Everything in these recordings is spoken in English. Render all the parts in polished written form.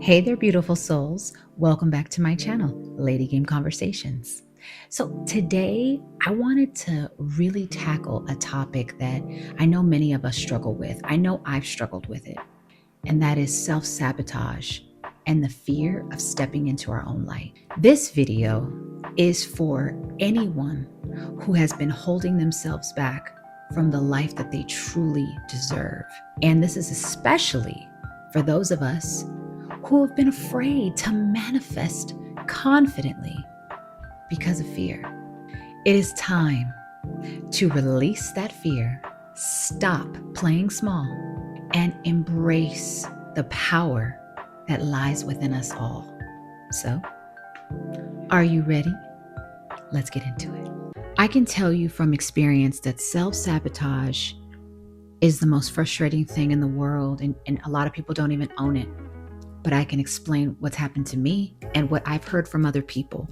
Hey there, beautiful souls. Welcome back to my channel, LadyGameConversations. So today I wanted to really tackle a topic that I know many of us struggle with. I know I've struggled with it, and that is self-sabotage and the fear of stepping into our own light. This video is for anyone who has been holding themselves back from the life that they truly deserve. And this is especially for those of us who have been afraid to manifest confidently because of fear. It is time to release that fear, stop playing small, and embrace the power that lies within us all. So, are you ready? Let's get into it. I can tell you from experience that self-sabotage is the most frustrating thing in the world, and a lot of people don't even own it. But I can explain what's happened to me and what I've heard from other people.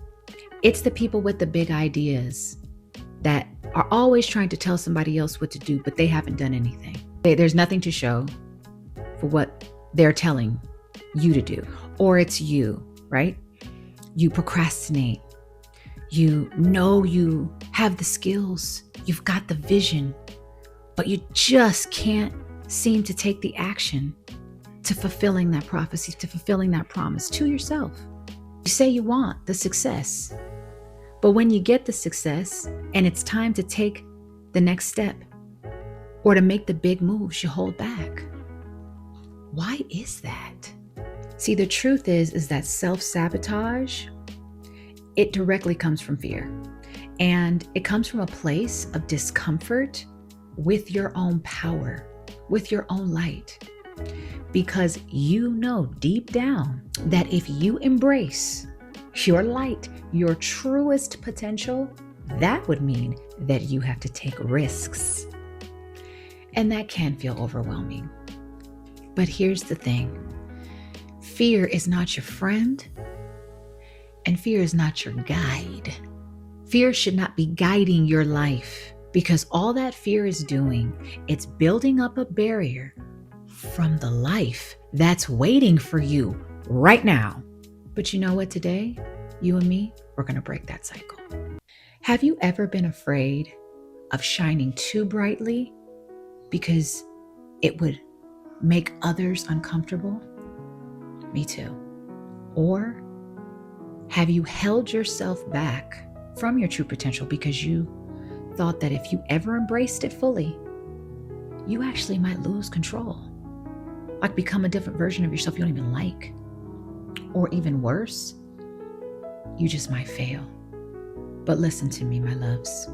It's the people with the big ideas that are always trying to tell somebody else what to do, but they haven't done anything. There's nothing to show for what they're telling you to do. Or it's you, right? You procrastinate. You know you have the skills. You've got the vision, but you just can't seem to take the action to fulfilling that prophecy, to fulfilling that promise to yourself. You say you want the success, but when you get the success and it's time to take the next step or to make the big moves, you hold back. Why is that? See, the truth is that self-sabotage, it directly comes from fear. And it comes from a place of discomfort with your own power, with your own light. Because you know deep down that if you embrace your light, your truest potential, that would mean that you have to take risks. And that can feel overwhelming. But here's the thing. Fear is not your friend, and fear is not your guide. Fear should not be guiding your life, because all that fear is doing, it's building up a barrier from the life that's waiting for you right now. But you know what, today, you and me, we're going to break that cycle. Have you ever been afraid of shining too brightly because it would make others uncomfortable? Me too. Or have you held yourself back from your true potential because you thought that if you ever embraced it fully, you actually might lose control? Like become a different version of yourself you don't even like. Or even worse, you just might fail. But listen to me, my loves.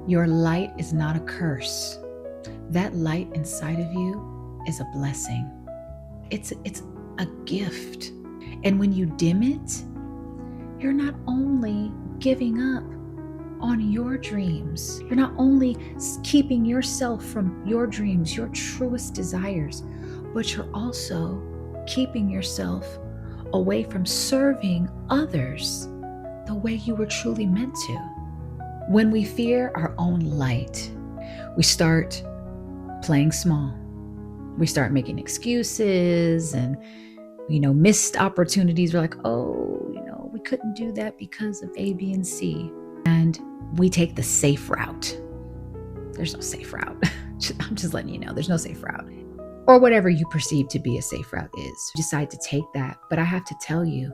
Your light is not a curse. That light inside of you is a blessing. It's a gift. And when you dim it, you're not only giving up on your dreams, you're not only keeping yourself from your dreams, your truest desires, but you're also keeping yourself away from serving others the way you were truly meant to. When we fear our own light, we start playing small. We start making excuses and, missed opportunities. We're like, we couldn't do that because of A, B, and C. And we take the safe route. There's no safe route. I'm just letting you know, there's no safe route. Or whatever you perceive to be a safe route is. You decide to take that. But I have to tell you,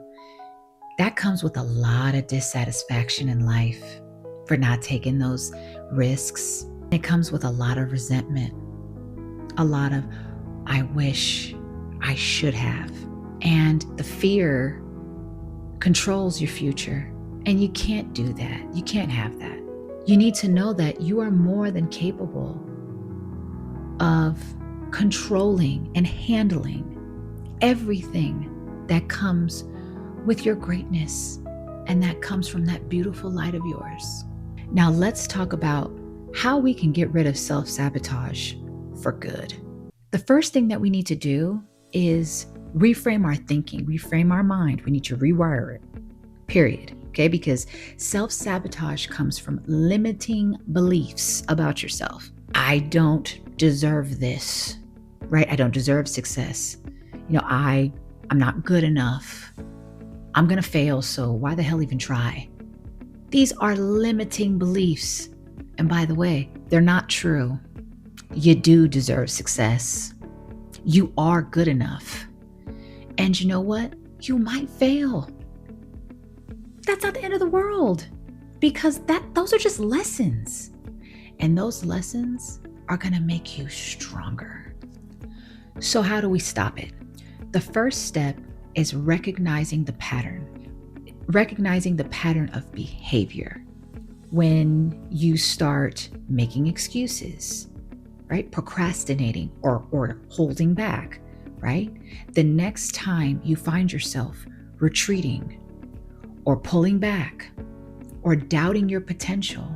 that comes with a lot of dissatisfaction in life for not taking those risks. It comes with a lot of resentment, a lot of, I wish I should have. And the fear controls your future. And you can't do that. You can't have that. You need to know that you are more than capable of controlling and handling everything that comes with your greatness and that comes from that beautiful light of yours. Now let's talk about how we can get rid of self-sabotage for good. The first thing that we need to do is reframe our thinking, reframe our mind. We need to rewire it, period. Okay, because self-sabotage comes from limiting beliefs about yourself. I don't deserve this, right? I don't deserve success. I I'm not good enough. I'm going to fail, so why the hell even try? These are limiting beliefs. And by the way, they're not true. You do deserve success. You are good enough. And you know what? You might fail. That's not the end of the world, because those are just lessons. And those lessons are going to make you stronger. So how do we stop it? The first step is recognizing the pattern of behavior. When you start making excuses, right? Procrastinating or holding back, right? The next time you find yourself retreating or pulling back or doubting your potential,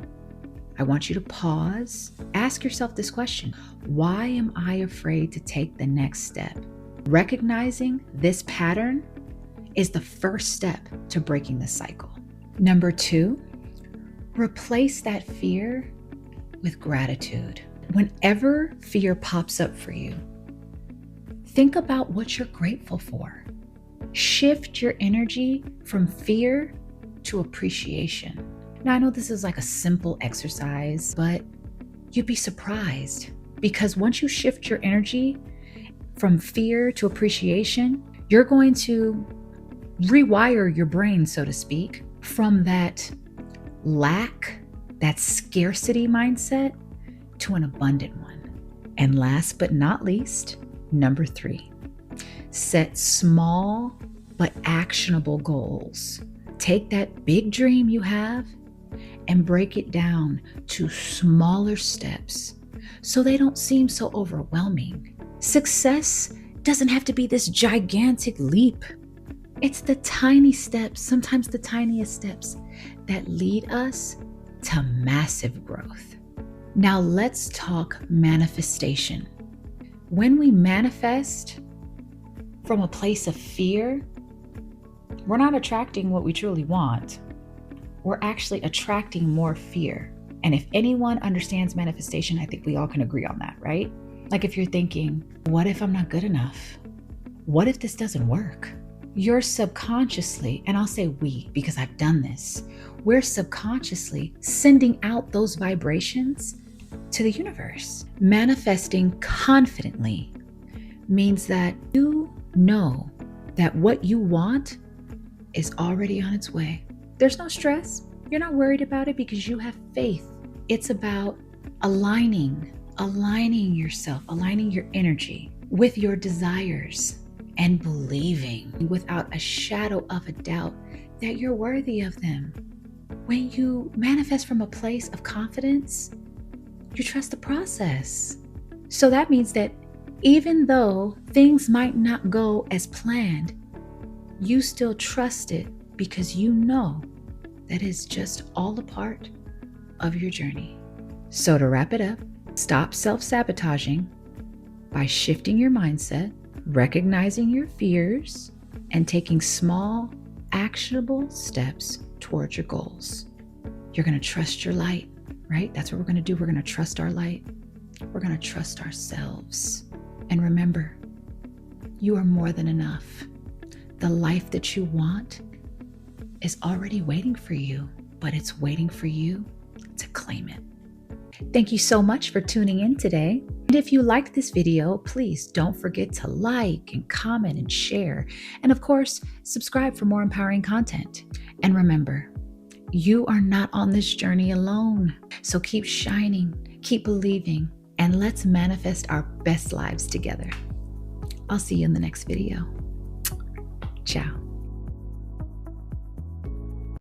I want you to pause, ask yourself this question: why am I afraid to take the next step? Recognizing this pattern is the first step to breaking the cycle. Number 2, replace that fear with gratitude. Whenever fear pops up for you, think about what you're grateful for. Shift your energy from fear to appreciation. Now, I know this is like a simple exercise, but you'd be surprised, because once you shift your energy from fear to appreciation, you're going to rewire your brain, so to speak, from that lack, that scarcity mindset to an abundant one. And last but not least, number 3, set small but actionable goals. Take that big dream you have and break it down to smaller steps so they don't seem so overwhelming. Success doesn't have to be this gigantic leap. It's the tiny steps, sometimes the tiniest steps, that lead us to massive growth. Now let's talk manifestation. When we manifest from a place of fear, we're not attracting what we truly want. We're actually attracting more fear. And if anyone understands manifestation, I think we all can agree on that, right? Like if you're thinking, what if I'm not good enough? What if this doesn't work? You're subconsciously, and I'll say we because I've done this, we're subconsciously sending out those vibrations to the universe. Manifesting confidently means that you know that what you want is already on its way. There's no stress. You're not worried about it because you have faith. It's about aligning yourself, aligning your energy with your desires, and believing without a shadow of a doubt that you're worthy of them. When you manifest from a place of confidence, you trust the process. So that means that even though things might not go as planned, you still trust it because you know that it's just all a part of your journey. So to wrap it up, stop self-sabotaging by shifting your mindset, recognizing your fears, and taking small, actionable steps towards your goals. You're going to trust your light, right? That's what we're going to do. We're going to trust our light. We're going to trust ourselves. And remember, you are more than enough. The life that you want is already waiting for you, but it's waiting for you to claim it. Thank you so much for tuning in today. And if you liked this video, please don't forget to like and comment and share. And of course, subscribe for more empowering content. And remember, you are not on this journey alone. So keep shining, keep believing, and let's manifest our best lives together. I'll see you in the next video. Ciao.